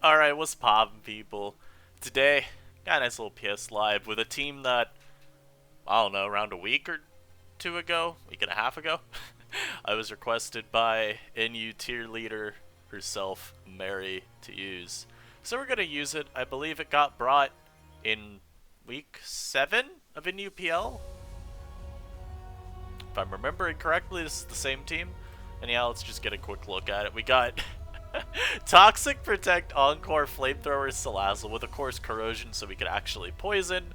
Alright, what's poppin', people? Today, got a nice little PS Live with a team that, I don't know, around a week or two ago, week and a half ago, I was requested by NU tier leader herself, Mary, to use. So we're gonna use it. I believe it got brought in week 7 of NUPL. If I'm remembering correctly, this is the same team. Anyhow, let's just get a quick look at it. We got Toxic, Protect, Encore, Flamethrower, Salazzle, with of course Corrosion so we could actually poison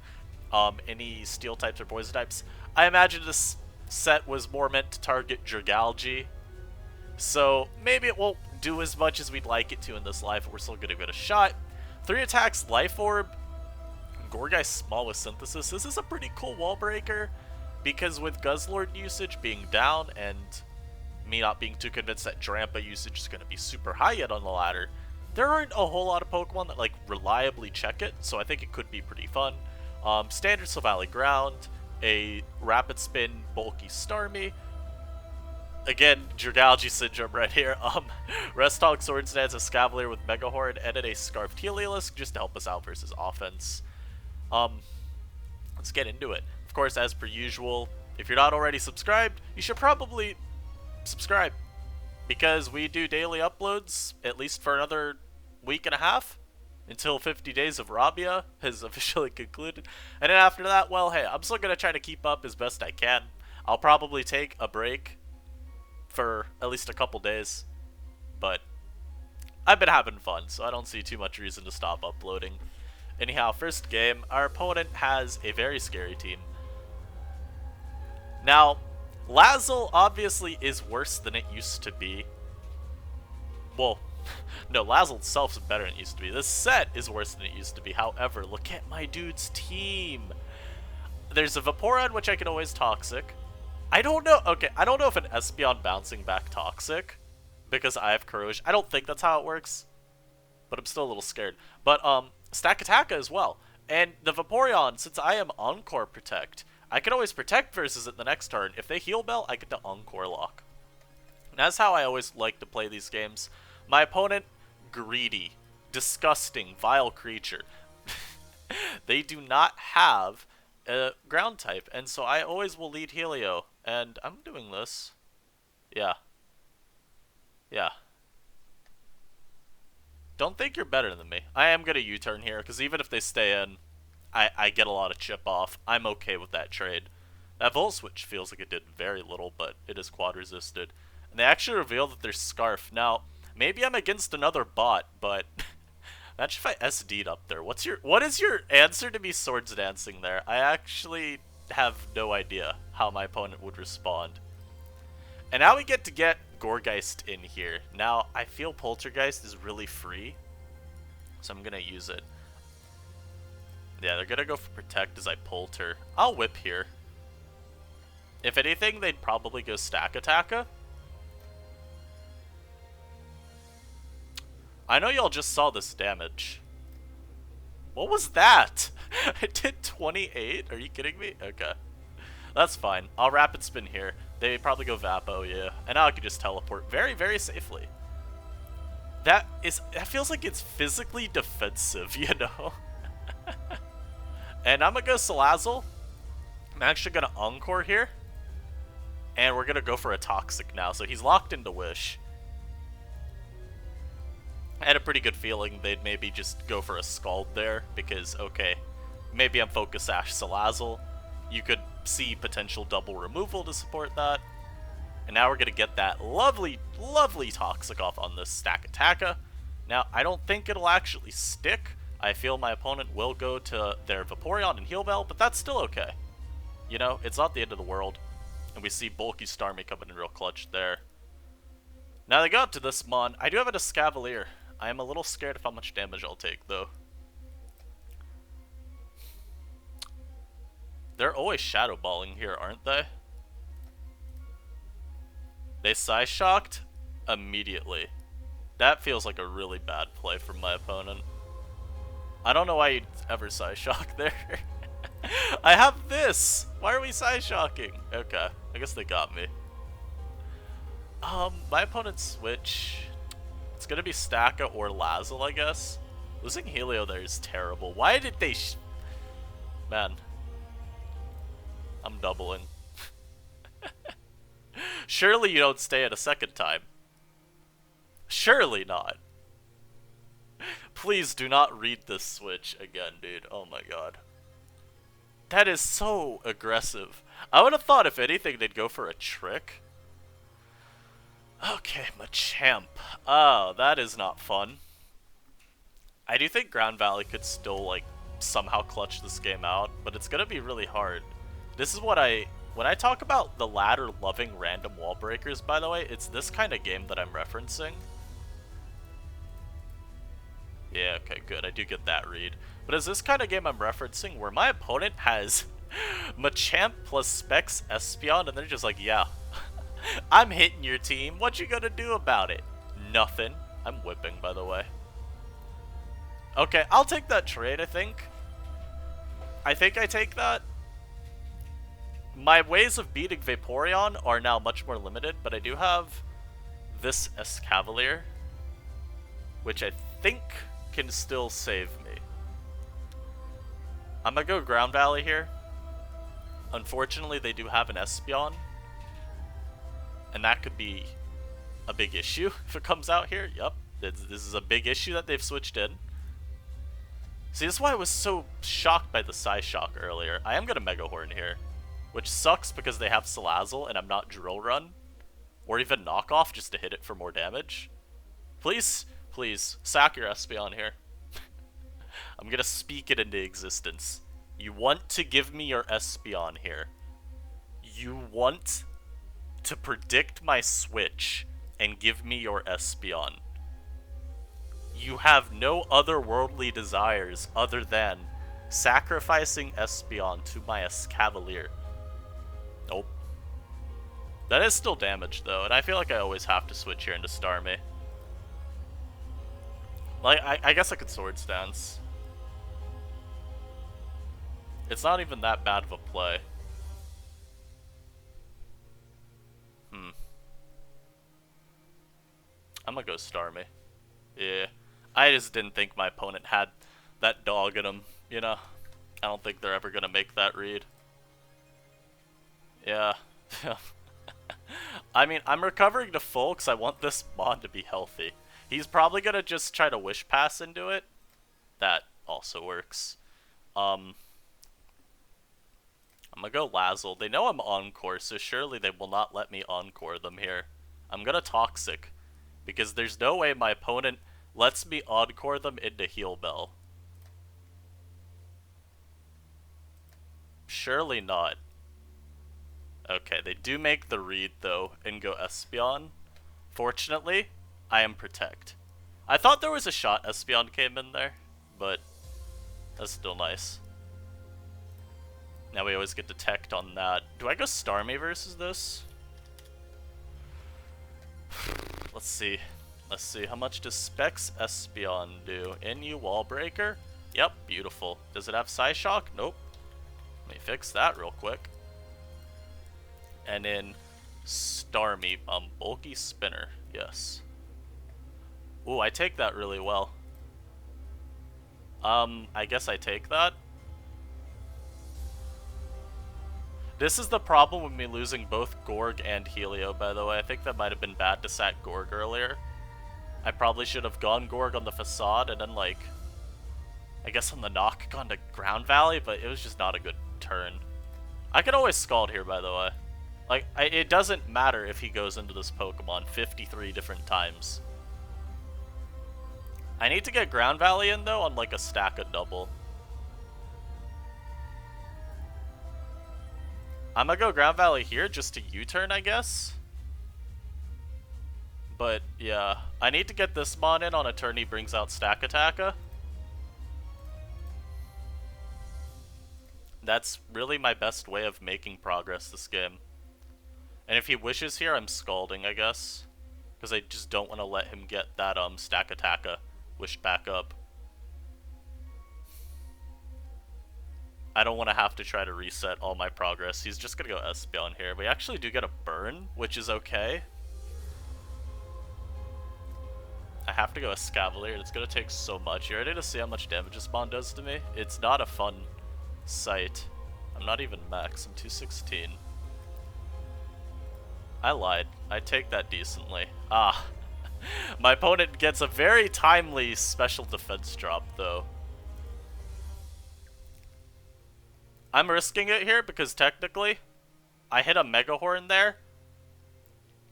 any steel types or poison types. I imagine this set was more meant to target Dragalge, so maybe it won't do as much as we'd like it to in this live, but we're still gonna give it a shot. 3 attacks, Life Orb, Gourgeist Smallest Synthesis. This is a pretty cool wall breaker, because with Guzzlord usage being down and me not being too convinced that Drampa usage is going to be super high yet on the ladder, there aren't a whole lot of Pokemon that like reliably check it, so I think it could be pretty fun. Standard Silvally Ground, a Rapid Spin, Bulky Starmie. Again, Dragalge Syndrome right here. Rest Hog Swords Dance, a Scavalier with Mega Horn, and then a Scarfed Heliolisk just to help us out versus offense. Let's get into it. Of course, as per usual, if you're not already subscribed, you should probably subscribe, because we do daily uploads at least for another week and a half until 50 days of Rabia has officially concluded, and then after that, well, hey, I'm still gonna try to keep up as best I can. I'll probably take a break for at least a couple days, but I've been having fun, so I don't see too much reason to stop uploading. Anyhow, first game, our opponent has a very scary team. Now, Lazzle obviously is worse than it used to be. Well, no, Lazzle itself is better than it used to be. This set is worse than it used to be. However, look at my dude's team. There's a Vaporeon, which I can always Toxic. I don't know. Okay, I don't know if an Espeon bouncing back Toxic, because I have Corrosion. I don't think that's how it works, but I'm still a little scared. But Stack Attacka as well. And the Vaporeon, since I am Encore Protect, I can always Protect versus it the next turn. If they Heal Bell, I get to Encore Lock. And that's how I always like to play these games. My opponent, greedy, disgusting, vile creature. They do not have a ground type, and so I always will lead Helio. And I'm doing this. Yeah. Yeah. Don't think you're better than me. I am going to U-turn here, because even if they stay in, I get a lot of chip off. I'm okay with that trade. That Volt Switch feels like it did very little, but it is quad resisted. And they actually reveal that there's Scarf. Now, maybe I'm against another bot, but imagine if I SD'd up there. What is your answer to me Swords Dancing there? I actually have no idea how my opponent would respond. And now we get Gourgeist in here. Now, I feel Poltergeist is really free, so I'm going to use it. Yeah, they're gonna go for Protect as I Polter. I'll Whip here. If anything, they'd probably go Stack Attacka. I know y'all just saw this damage. What was that? I did 28? Are you kidding me? Okay. That's fine. I'll Rapid Spin here. They probably go Vapo, yeah. And now I can just teleport very, very safely. That feels like it's physically defensive, you know? And I'm going to go Salazzle. I'm actually going to Encore here. And we're going to go for a Toxic now. So he's locked into Wish. I had a pretty good feeling they'd maybe just go for a Scald there. Because, okay, maybe I'm Focus Sash Salazzle. You could see potential double removal to support that. And now we're going to get that lovely, lovely Toxic off on this Stack Attacka. Now, I don't think it'll actually stick. I feel my opponent will go to their Vaporeon and Heal Bell, but that's still okay. You know, it's not the end of the world. And we see Bulky Starmie coming in real clutch there. Now they go up to this Mon. I do have a Scavalier. I am a little scared of how much damage I'll take, though. They're always Shadow Balling here, aren't they? They Psyshocked immediately. That feels like a really bad play from my opponent. I don't know why you'd ever Psyshock there. I have this! Why are we Psyshocking? Okay, I guess they got me. My opponent's Switch. It's gonna be Staka or Lazzle, I guess. Losing Helio there is terrible. Why did they Man. I'm doubling. Surely you don't stay it a second time. Surely not. Please do not read this switch again, dude. Oh my god. That is so aggressive. I would have thought, if anything, they'd go for a trick. Okay, Machamp. Oh, that is not fun. I do think Ground Valley could still, like, somehow clutch this game out, but it's gonna be really hard. This is what when I talk about the ladder-loving random wall breakers, by the way, it's this kind of game that I'm referencing. Yeah, okay, good. I do get that read. But it's this kind of game I'm referencing where my opponent has Machamp plus Specs Espeon, and they're just like, yeah, I'm hitting your team. What you gonna do about it? Nothing. I'm whipping, by the way. Okay, I'll take that trade, I think. I think I take that. My ways of beating Vaporeon are now much more limited, but I do have this Escavalier, which I think can still save me. I'm gonna go Ground Valley here. Unfortunately, they do have an Espeon, and that could be a big issue if it comes out here. Yup, this is a big issue that they've switched in. See, this is why I was so shocked by the Psyshock earlier. I am gonna Mega Horn here, which sucks because they have Salazzle and I'm not Drill Run, or even Knockoff just to hit it for more damage. Please, please, sack your Espeon here. I'm gonna speak it into existence. You want to give me your Espeon here. You want to predict my switch and give me your Espeon. You have no otherworldly desires other than sacrificing Espeon to my Escavalier. Nope. That is still damage though, and I feel like I always have to switch here into Starmie. Like, I guess I could Sword Stance. It's not even that bad of a play. I'm gonna go Starmie. Yeah. I just didn't think my opponent had that dog in him, you know? I don't think they're ever gonna make that read. Yeah. I mean, I'm recovering to full because I want this Mon to be healthy. He's probably gonna just try to Wish Pass into it. That also works. I'm gonna go Lazzle. They know I'm Encore, so surely they will not let me Encore them here. I'm gonna Toxic, because there's no way my opponent lets me Encore them into Heal Bell. Surely not. Okay, they do make the read, though, and go Espeon. Fortunately, I am Protect. I thought there was a shot Espeon came in there, but that's still nice. Now we always get Detect on that. Do I go Starmie versus this? Let's see. Let's see. How much does Specs Espeon do? NU Wall Breaker? Yep, beautiful. Does it have Psyshock? Nope. Let me fix that real quick. And then Starmie, Bulky Spinner. Yes. Ooh, I take that really well. I guess I take that. This is the problem with me losing both Gorg and Helio, by the way. I think that might have been bad to sack Gorg earlier. I probably should have gone Gorg on the Facade and then, like, I guess on the knock gone to Ground Valley, but it was just not a good turn. I could always Scald here, by the way. Like, it doesn't matter if he goes into this Pokemon 53 different times. I need to get Ground Valley in, though, on, like, a stack of double. I'm gonna go Ground Valley here just to U-turn, I guess. But, yeah. I need to get this Mon in on a turn he brings out Stack Attacka. That's really my best way of making progress this game. And if he wishes here, I'm Scalding, I guess. Because I just don't want to let him get that Stack Attacka wished back up. I don't want to have to try to reset all my progress. He's just going to go Espeon here. We actually do get a burn, which is okay. I have to go Escavalier, and it's gonna take so much. You ready to see how much damage this Mon does to me? It's not a fun sight. I'm not even max, I'm 216. I lied. I take that decently. Ah. My opponent gets a very timely special defense drop, though. I'm risking it here because technically, I hit a Mega Horn there.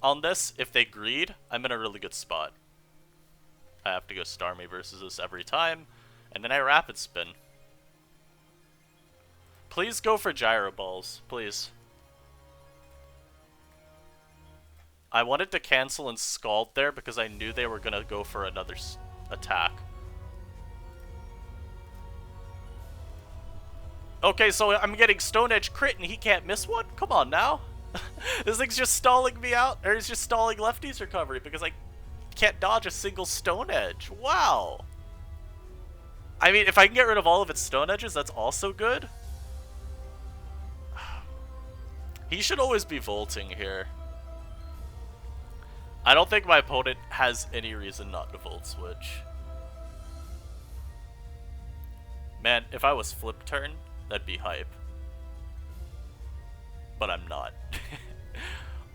On this, if they greed, I'm in a really good spot. I have to go Starmie versus this every time, and then I Rapid Spin. Please go for Gyro Balls, please. I wanted to cancel and Scald there because I knew they were gonna go for another attack. Okay, so I'm getting Stone Edge crit and he can't miss one? Come on now. This thing's just stalling me out, or he's just stalling Lefty's recovery because I can't dodge a single Stone Edge. Wow. I mean, if I can get rid of all of its Stone Edges, that's also good. He should always be Volting here. I don't think my opponent has any reason not to Volt Switch. Man, if I was Flip Turn, that'd be hype. But I'm not.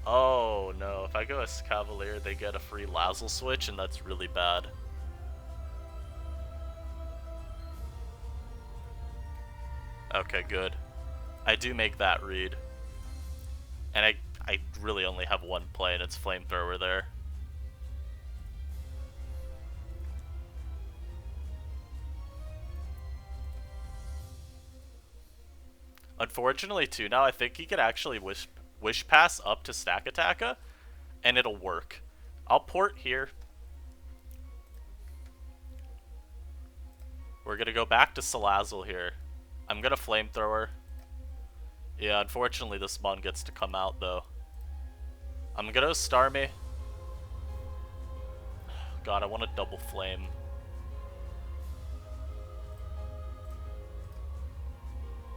Oh no, if I go as Cavalier, they get a free Lazzle switch, and that's really bad. Okay, good. I do make that read. And I really only have one play, and it's Flamethrower there. Unfortunately, too, now I think he could actually Wish Pass up to Stack Attacka, and it'll work. I'll port here. We're gonna go back to Salazzle here. I'm gonna Flamethrower. Yeah, unfortunately this Mon gets to come out though. I'm gonna Starmie. God, I want a double Flame.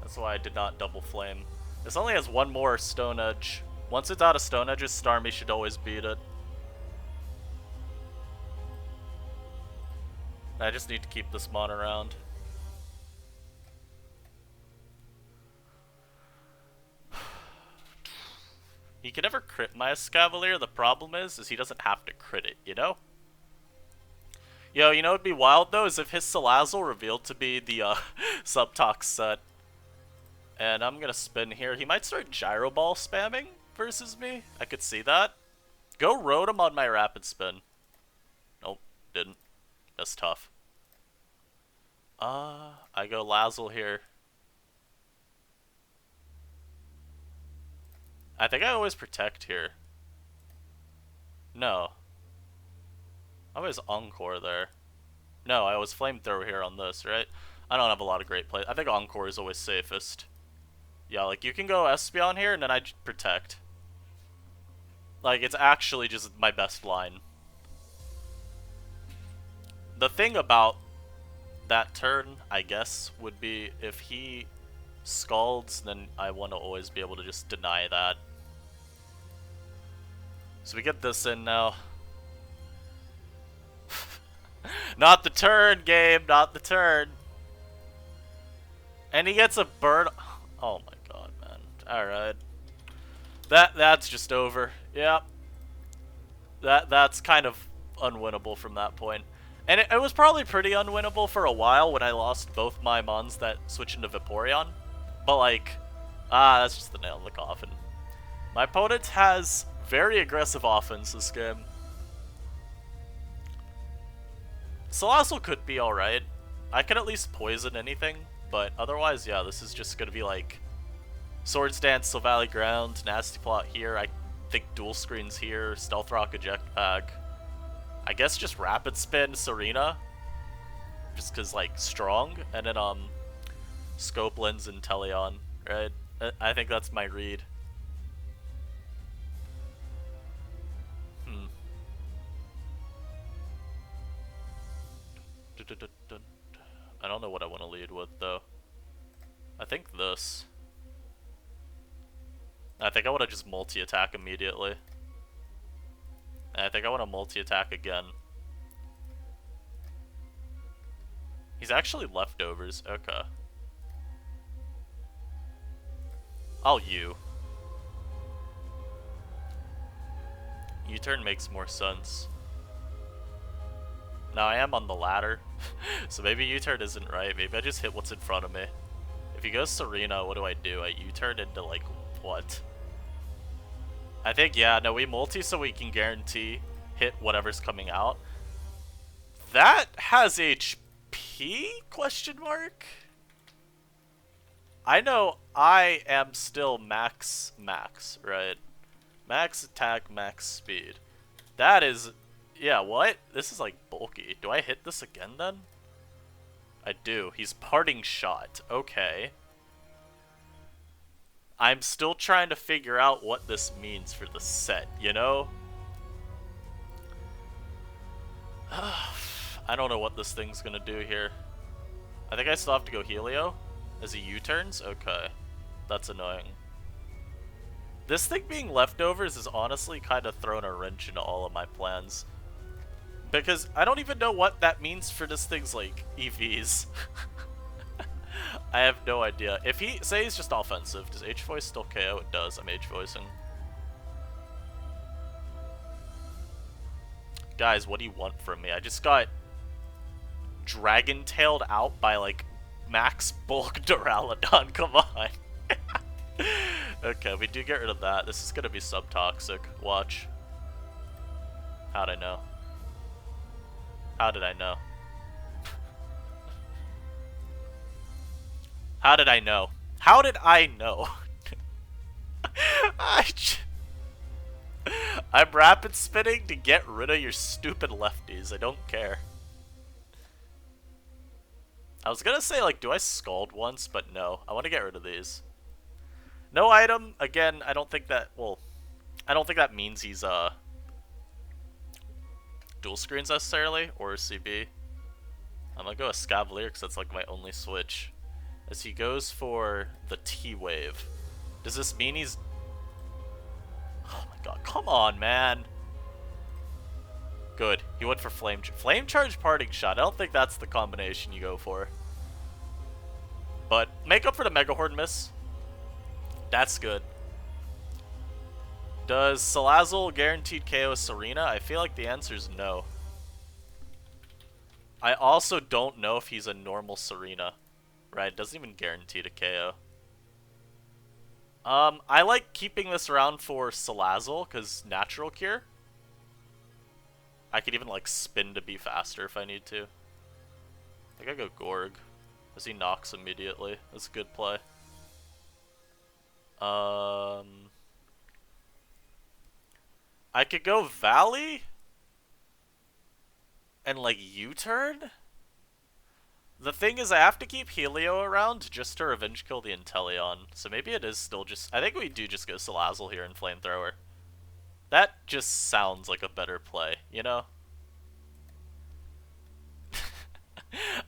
That's why I did not double Flame. This only has one more Stone Edge. Once it's out of Stone Edges, Starmie should always beat it. I just need to keep this Mon around. He can never crit my Escavalier. The problem is he doesn't have to crit it, you know? Yo, you know what'd be wild though is if his Salazzle revealed to be the Subtox set. And I'm gonna spin here. He might start Gyro Ball spamming versus me. I could see that. Go Rotom on my Rapid Spin. Nope, didn't. That's tough. I go Lazzle here. I think I always Protect here. No. I always Encore there. No, I always Flamethrower here on this, right? I don't have a lot of great plays. I think Encore is always safest. Yeah, like, you can go Espeon here, and then I Protect. Like, it's actually just my best line. The thing about that turn, I guess, would be if he Scalds, then I want to always be able to just deny that. So we get this in now. Not the turn, game, not the turn. And he gets a burn. Oh my god, man. Alright. That's just over. Yep. That's kind of unwinnable from that point. And it was probably pretty unwinnable for a while when I lost both my Mons that switch into Vaporeon. But like, that's just the nail in the coffin. My opponent has very aggressive offense this game. Salazzle could be alright. I can at least poison anything, but otherwise, yeah, this is just gonna be like Swords Dance, Silvally Ground, Nasty Plot here. I think Dual Screens here, Stealth Rock, Eject Pack. I guess just Rapid Spin, Serena. Just cause like strong, and then Scope Lens and Teleon, right? I think that's my read. I don't know what I want to lead with though. I think this. I think I want to just multi-attack immediately. And I think I want to multi-attack again. He's actually leftovers. Okay. I'll U. U-turn makes more sense. Now I am on the ladder, so maybe U-turn isn't right. Maybe I just hit what's in front of me. If he goes Serena, what do? I U-turn into, like, what? I think, yeah, no, we multi so we can guarantee hit whatever's coming out. That has HP? Question mark? I know I am still max, right? Max attack, max speed. That is... Yeah, what? This is, like, bulky. Do I hit this again, then? I do. He's parting shot. Okay. I'm still trying to figure out what this means for the set, you know? I don't know what this thing's gonna do here. I think I still have to go Helio as he U-turns? Okay. That's annoying. This thing being leftovers has honestly kind of thrown a wrench into all of my plans. Because I don't even know what that means for this thing's, like, EVs. I have no idea. If he, say he's just offensive, does H-Voice still KO? It does, I'm H-Voicing. Guys, what do you want from me? I just got dragon-tailed out by, like, max bulk Duraludon, come on. Okay, we do get rid of that. This is gonna be subtoxic. Watch. How'd I know? How did I know? How did I know? How did I know? I'm rapid spinning to get rid of your stupid lefties. I don't care. I was gonna say, like, do I scald once? But no. I want to get rid of these. No item. Again, I don't think that... Well, I don't think that means he's, dual screens necessarily, or CB. I'm gonna go a Scavalier because that's, like, my only switch. As he goes for the T-Wave. Does this mean he's... Oh my god, come on, man. Good. He went for Flame Charge Parting Shot. I don't think that's the combination you go for. But make up for the Mega Horn miss. That's good. Does Salazzle guaranteed KO Serena? I feel like the answer is no. I also don't know if he's a normal Serena. Right, it doesn't even guarantee to KO. I like keeping this around for Salazzle, because Natural Cure. I could even, like, spin to be faster if I need to. I think I go Gorg, as he knocks immediately. That's a good play. I could go Valley and, like, U-turn? The thing is, I have to keep Helio around just to revenge kill the Inteleon. So maybe it is still just... I think we do just go Salazzle here and Flamethrower. That just sounds like a better play, you know?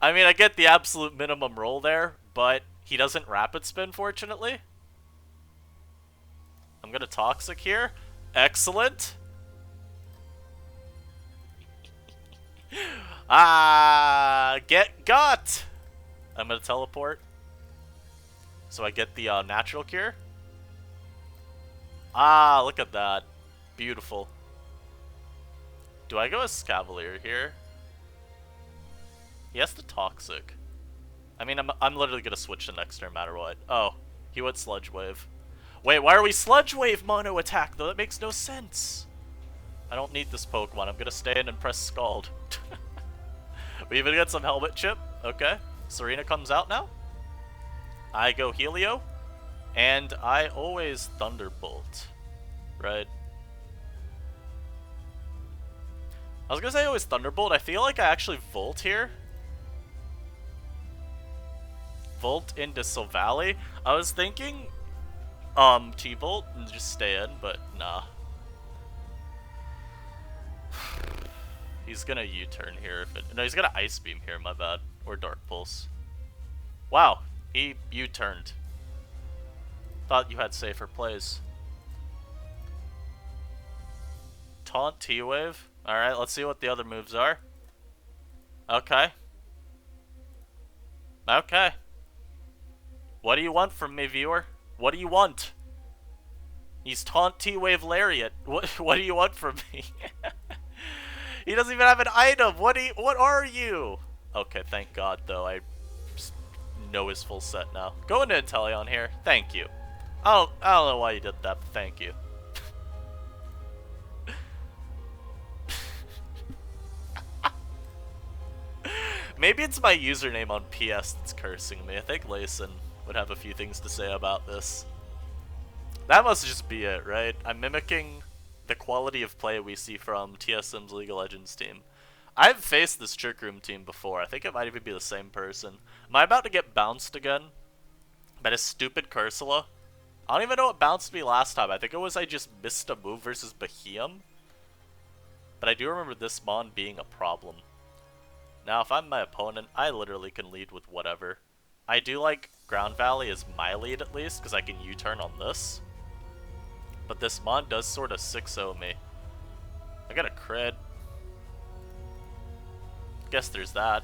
I mean, I get the absolute minimum roll there, but he doesn't Rapid Spin, fortunately. I'm gonna Toxic here. Excellent. Get got! I'm gonna teleport. So I get the Natural Cure. Look at that. Beautiful. Do I go as Scavalier here? He has the Toxic. I mean, I'm literally gonna switch the next turn no matter what. Oh, he went Sludge Wave. Wait, why are we Sludge Wave mono attack though? That makes no sense. I don't need this Pokemon. I'm gonna stay in and press Scald. We even get some Helmet Chip. Okay. Serena comes out now. I go Helio. And I always Thunderbolt. Right? I was gonna say always Thunderbolt. I feel like I actually Volt here. Volt into Silvally. I was thinking T-Volt and just stay in, but nah. He's gonna U-turn here if it... No, he's gonna Ice Beam here, my bad. Or Dark Pulse. Wow, he U-turned. Thought you had safer plays. Taunt T-Wave. Alright, let's see what the other moves are. Okay. Okay. What do you want from me, viewer? What do you want? He's taunt T-Wave Lariat. What do you want from me? He doesn't even have an item. What are you? Okay, thank God though. I know his full set now. Go into Inteleon here. Thank you. I don't know why you did that, but thank you. Maybe it's my username on PS that's cursing me. I think Layson would have a few things to say about this. That must just be it, right? I'm mimicking the quality of play we see from TSM's League of Legends team. I've faced this Trick Room team before. I think it might even be the same person. Am I about to get bounced again? By a stupid Cursula? I don't even know what bounced me last time. I think it was I just missed a move versus Behemoth. But I do remember this Mon being a problem. Now, if I'm my opponent, I literally can lead with whatever. I do like Ground Valley as my lead at least, because I can U-turn on this. But this Mon does sort of 6-0 me. I got a crit. Guess there's that.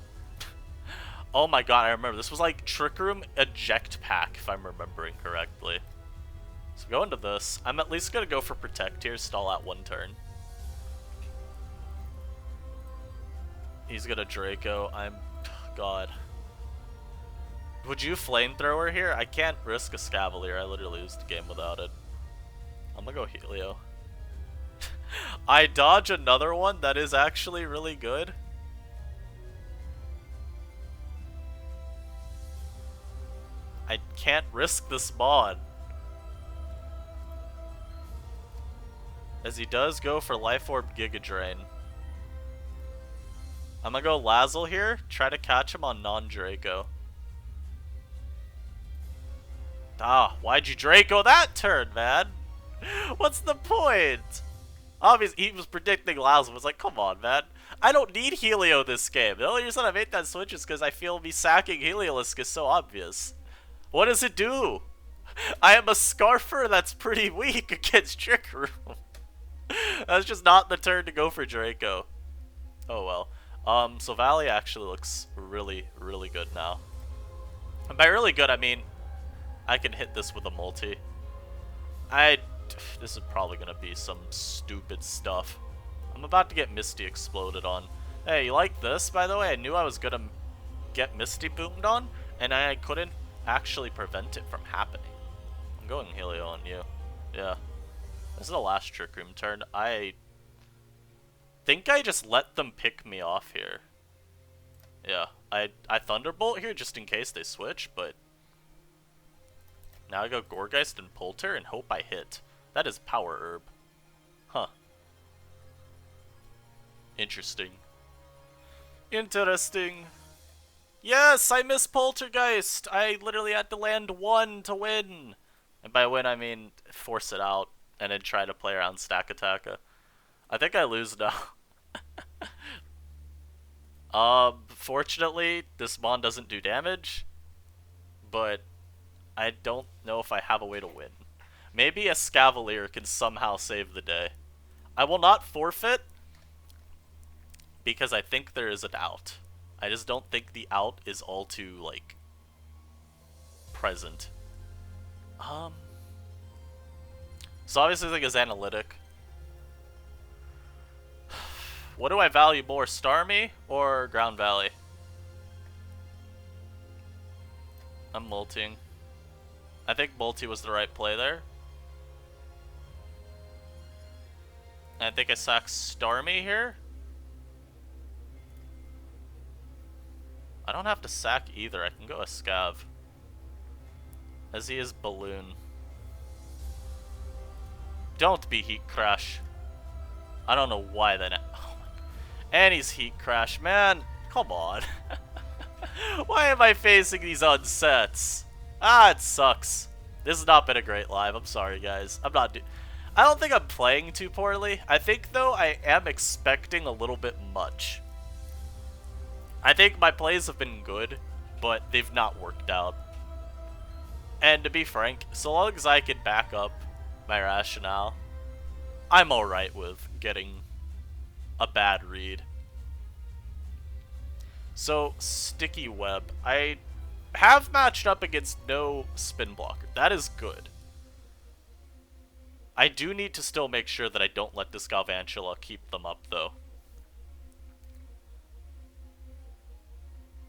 Oh my god, I remember. This was like Trick Room Eject Pack, if I'm remembering correctly. So go into this. I'm at least going to go for Protect here, stall out one turn. He's gonna Draco. God. Would you Flamethrower here? I can't risk a Scavalier. I literally lose the game without it. I'm gonna go Helio. I dodge another one that is actually really good. I can't risk this mod. As he does go for Life Orb Giga Drain. I'm gonna go Lazzle here, try to catch him on non-Draco. Ah, why'd you Draco that turn, man? What's the point? Obviously, he was predicting Lazzle. Was like, come on, man. I don't need Helio this game. The only reason I made that switch is because I feel me sacking Heliolisk is so obvious. What does it do? I am a Scarfer that's pretty weak against Trick Room. That's just not the turn to go for Draco. Oh well. So Valley actually looks really, really good now. And by really good, I mean I can hit this with a multi. This is probably gonna be some stupid stuff. I'm about to get Misty exploded on. Hey, you like this, by the way? I knew I was gonna get Misty boomed on, and I couldn't actually prevent it from happening. I'm going Helio on you. Yeah. This is the last Trick Room turn. I think I just let them pick me off here. Yeah, I Thunderbolt here just in case they switch, but now I go Gourgeist and Polter and hope I hit. That is Power Herb. Huh. Interesting. Interesting. Yes, I miss Poltergeist! I literally had to land one to win! And by win, I mean force it out and then try to play around Stack Attacka. I think I lose now. Fortunately, this Mon doesn't do damage, but I don't know if I have a way to win. Maybe a Scavalier can somehow save the day. I will not forfeit, because I think there is an out. I just don't think the out is all too, like, present. So obviously, like, is analytic. What do I value more, Starmie or Ground Valley? I'm multing. I think multi was the right play there. And I think I sack Starmie here. I don't have to sack either. I can go a Scav. As he is Balloon. Don't be Heat Crash. I don't know why that. Oh my God. And he's Heat Crash, man. Come on. Why am I facing these unsets? Ah, it sucks. This has not been a great live. I'm sorry, guys. I don't think I'm playing too poorly. I think, though, I am expecting a little bit much. I think my plays have been good, but they've not worked out. And to be frank, so long as I can back up my rationale, I'm alright with getting a bad read. So, Sticky Web. I have matched up against no spin blocker. That is good. I do need to still make sure that I don't let this Galvantula keep them up, though.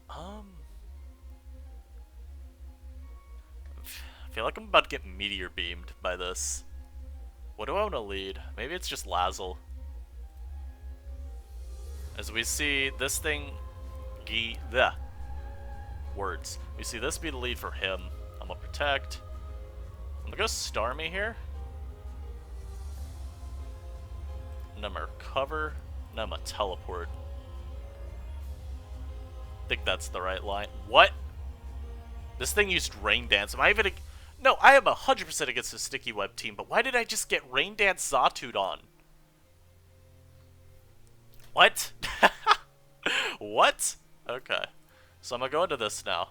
I feel like I'm about to get meteor beamed by this. What do I want to lead? Maybe it's just Lazzle. As we see this thing, words. We see this be the lead for him. I'm gonna protect. I'm gonna go Starmie here. And I'm gonna recover. And I'm gonna teleport. I think that's the right line. What? This thing used Rain Dance. Am I even... No, I am 100% against the Sticky Web team, but why did I just get Rain Dance Zatu'd on? What? What? Okay. So I'm gonna go into this now.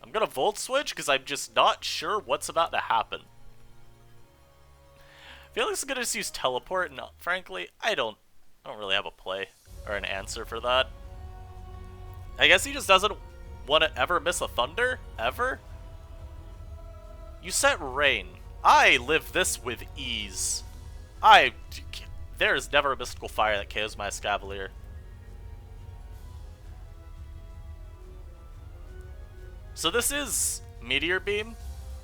I'm gonna Volt Switch because I'm just not sure what's about to happen. Felix is gonna just use Teleport, and frankly, I don't really have a play or an answer for that. I guess he just doesn't want to ever miss a Thunder? Ever? You set Rain. I live this with ease. There is never a Mystical Fire that KOs my Escavalier. So this is Meteor Beam.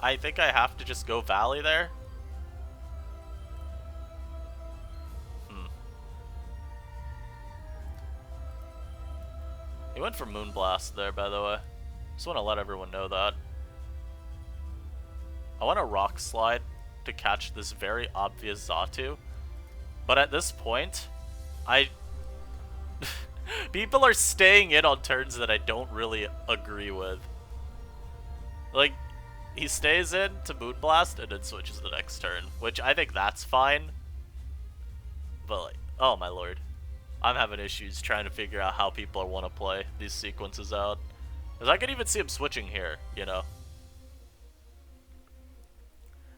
I think I have to just go Valley there. He went for Moonblast there, by the way. Just want to let everyone know that. I want a Rock Slide to catch this very obvious Xatu. But at this point, people are staying in on turns that I don't really agree with. Like, he stays in to Moonblast and then switches the next turn, which I think that's fine. But like, oh my lord. I'm having issues trying to figure out how people want to play these sequences out. Because I could even see him switching here, you know.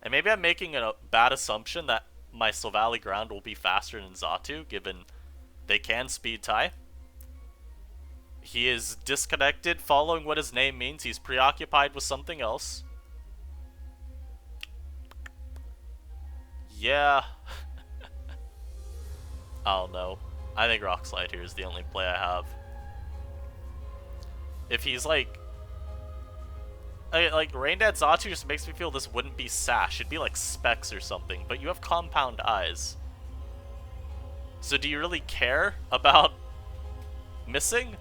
And maybe I'm making a bad assumption that my Silvally ground will be faster than Xatu, given they can speed tie. He is disconnected, following what his name means. He's preoccupied with something else. Yeah. I don't know. I think Rock Slide here is the only play I have. If he's like Rain Dance Xatu just makes me feel this wouldn't be Sash. It'd be like Specs or something, but you have Compound Eyes. So do you really care about missing?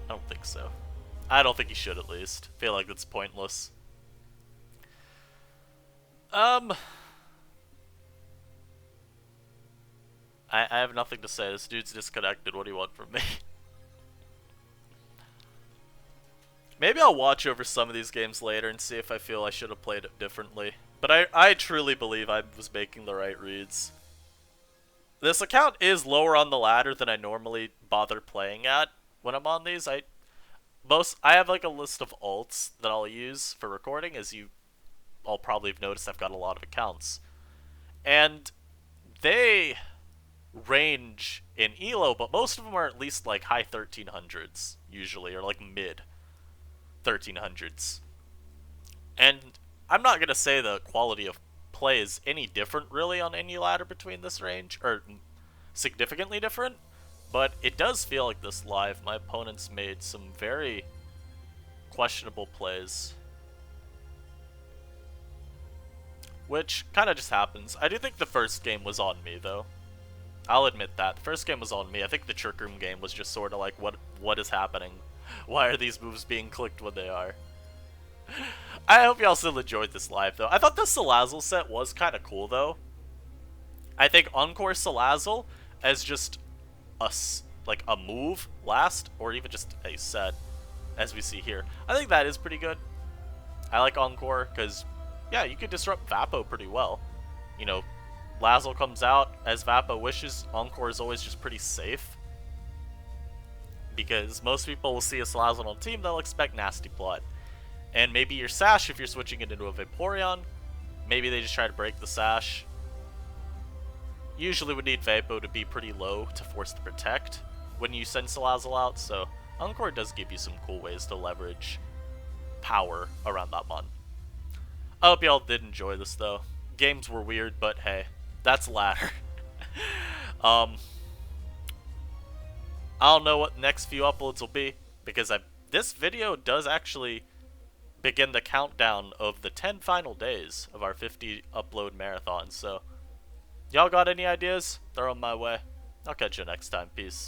I don't think so. I don't think he should, at least. I feel like that's pointless. I have nothing to say. This dude's disconnected. What do you want from me? Maybe I'll watch over some of these games later and see if I feel I should have played it differently. But I truly believe I was making the right reads. This account is lower on the ladder than I normally bother playing at when I'm on these. I have like a list of alts that I'll use for recording, as you all probably have noticed. I've got a lot of accounts. And they range in ELO, but most of them are at least like high 1300s usually, or like mid 1300s. And I'm not gonna say the quality of play is any different really on any ladder between this range, or significantly different, but it does feel like this live my opponents made some very questionable plays, which kind of just happens. I do think the first game was on me, though. I'll admit that. The first game was on me. I think the Trick Room game was just sort of like, what is happening? Why are these moves being clicked when they are? I hope y'all still enjoyed this live, though. I thought the Salazzle set was kind of cool, though. I think Encore Salazzle as just a move last, or even just a set, as we see here. I think that is pretty good. I like Encore, because, yeah, you could disrupt Vapo pretty well. You know, Lazzle comes out as Vapo wishes. Encore is always just pretty safe, because most people will see a Salazzle on team, they'll expect Nasty Plot. And maybe your Sash, if you're switching it into a Vaporeon, maybe they just try to break the Sash. Usually would need Vapo to be pretty low to force the Protect when you send Salazzle out, so Encore does give you some cool ways to leverage power around that mon. I hope y'all did enjoy this though. Games were weird, but hey, that's ladder. I don't know what next few uploads will be, because this video does actually begin the countdown of the 10 final days of our 50 upload marathon, so y'all got any ideas? Throw them my way. I'll catch you next time. Peace.